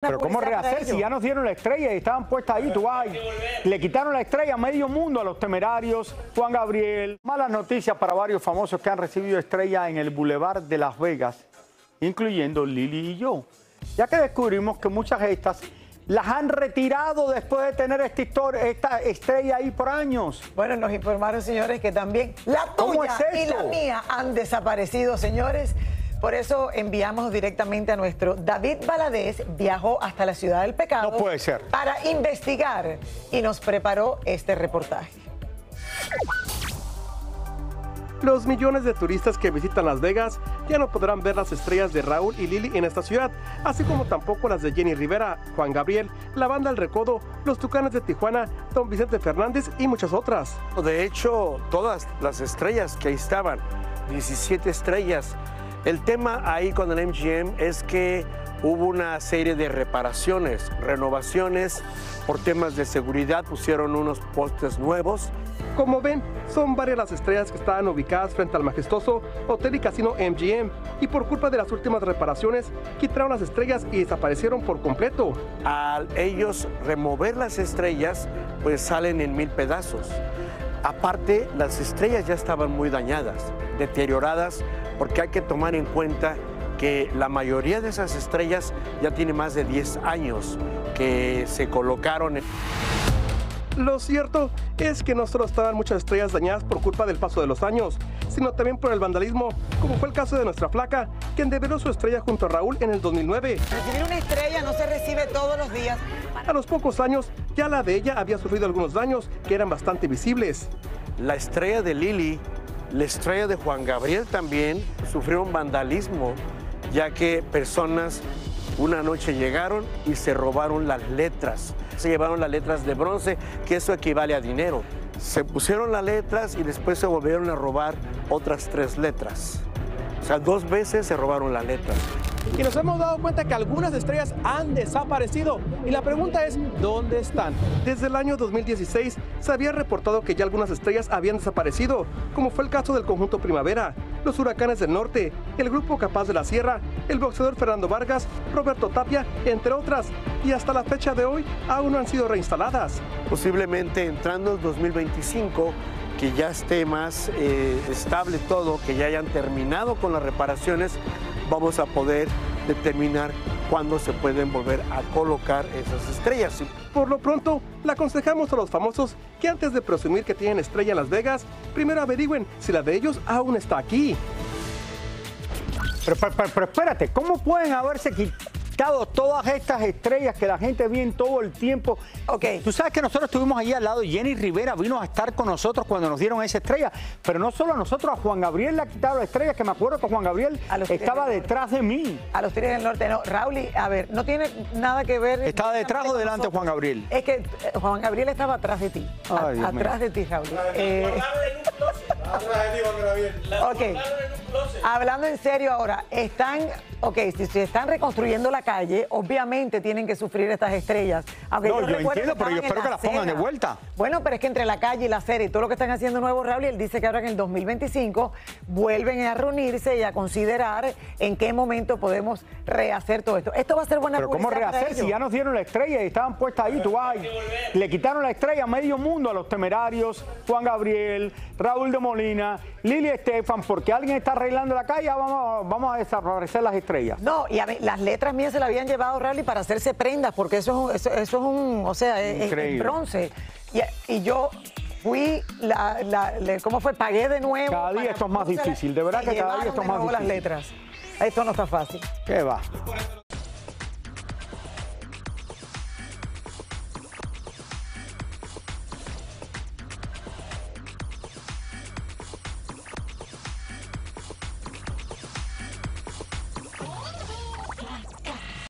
Pero ¿cómo rehacer si ya nos dieron la estrella y estaban puestas ahí? Tú vas y le quitaron la estrella a medio mundo, a los Temerarios, Juan Gabriel. Malas noticias para varios famosos que han recibido estrella en el Boulevard de Las Vegas, incluyendo Lili y yo. Ya que descubrimos que muchas de estas las han retirado después de tener esta estrella ahí por años. Bueno, nos informaron, señores, que también la tuya y la mía han desaparecido, señores. Por eso enviamos directamente a nuestro David Valadez, viajó hasta la Ciudad del Pecado. No puede ser. Para investigar y nos preparó este reportaje. Los millones de turistas que visitan Las Vegas ya no podrán ver las estrellas de Raúl y Lili en esta ciudad, así como tampoco las de Jenny Rivera, Juan Gabriel, la banda El Recodo, los Tucanes de Tijuana, Don Vicente Fernández y muchas otras. De hecho, todas las estrellas que ahí estaban, 17 estrellas. El tema ahí con el MGM es que hubo una serie de reparaciones, renovaciones, por temas de seguridad pusieron unos postes nuevos. Como ven, son varias las estrellas que estaban ubicadas frente al majestuoso Hotel y Casino MGM y por culpa de las últimas reparaciones quitaron las estrellas y desaparecieron por completo. Al ellos remover las estrellas, pues salen en 1000 pedazos. Aparte, las estrellas ya estaban muy dañadas, deterioradas, porque hay que tomar en cuenta que la mayoría de esas estrellas ya tiene más de 10 años que se colocaron. Lo cierto es que no solo estaban muchas estrellas dañadas por culpa del paso de los años, sino también por el vandalismo, como fue el caso de nuestra flaca, quien develó su estrella junto a Raúl en el 2009. Recibir una estrella no se recibe todos los días. A los pocos años, ya la de ella había sufrido algunos daños que eran bastante visibles. La estrella de Lili, la estrella de Juan Gabriel también sufrieron vandalismo, ya que personas una noche llegaron y se robaron las letras. Se llevaron las letras de bronce, que eso equivale a dinero. Se pusieron las letras y después se volvieron a robar otras 3 letras. O sea, 2 veces se robaron las letras. Y nos hemos dado cuenta que algunas estrellas han desaparecido. Y la pregunta es, ¿dónde están? Desde el año 2016 se había reportado que ya algunas estrellas habían desaparecido, como fue el caso del Conjunto Primavera, los Huracanes del Norte, el Grupo Capaz de la Sierra, el boxeador Fernando Vargas, Roberto Tapia, entre otras. Y hasta la fecha de hoy aún no han sido reinstaladas. Posiblemente entrando en 2025, que ya esté más estable todo, que ya hayan terminado con las reparaciones, vamos a poder determinar cuándo se pueden volver a colocar esas estrellas. Por lo pronto, le aconsejamos a los famosos que antes de presumir que tienen estrella en Las Vegas, primero averigüen si la de ellos aún está aquí. Pero espérate, ¿cómo pueden haberse quitado todas estas estrellas que la gente ve en todo el tiempo? Ok. Tú sabes que nosotros estuvimos allí al lado, Jenny Rivera vino a estar con nosotros cuando nos dieron esa estrella, pero no solo a nosotros, a Juan Gabriel le ha quitado la estrella, que me acuerdo que Juan Gabriel estaba detrás de mí. A los Tigres del Norte, no. Raúl, a ver, no tiene nada que ver. ¿Estaba detrás o delante Juan Gabriel? Es que Juan Gabriel estaba atrás de ti. Ay, atrás de ti, Raúl. Ok, hablando en serio ahora, si se están reconstruyendo la calle, obviamente tienen que sufrir estas estrellas. Aunque No, yo recuerdo entiendo, pero yo espero que las pongan de vuelta. Bueno, pero es que entre la calle y la acera y todo lo que están haciendo nuevo, Raúl, él dice que ahora en el 2025 vuelven a reunirse y a considerar en qué momento podemos rehacer todo esto. Esto va a ser buena Pero ¿cómo publicidad para rehacer si ellos. ya nos dieron la estrella y estaban puestas ahí? Tú vas y le quitaron la estrella a medio mundo, a los Temerarios, Juan Gabriel, Raúl de Molina, Lili Estefan, porque alguien está arreglando la calle, vamos a desaparecer las estrellas. No, y a mí, las letras mías se las habían llevado, Raúl, para hacerse prendas, porque eso es un, o sea, es bronce. Y yo fui, ¿cómo fue? Pagué de nuevo. Cada día esto es más difícil, de verdad que cada día esto es más difícil. Las letras. Esto no está fácil. ¿Qué va?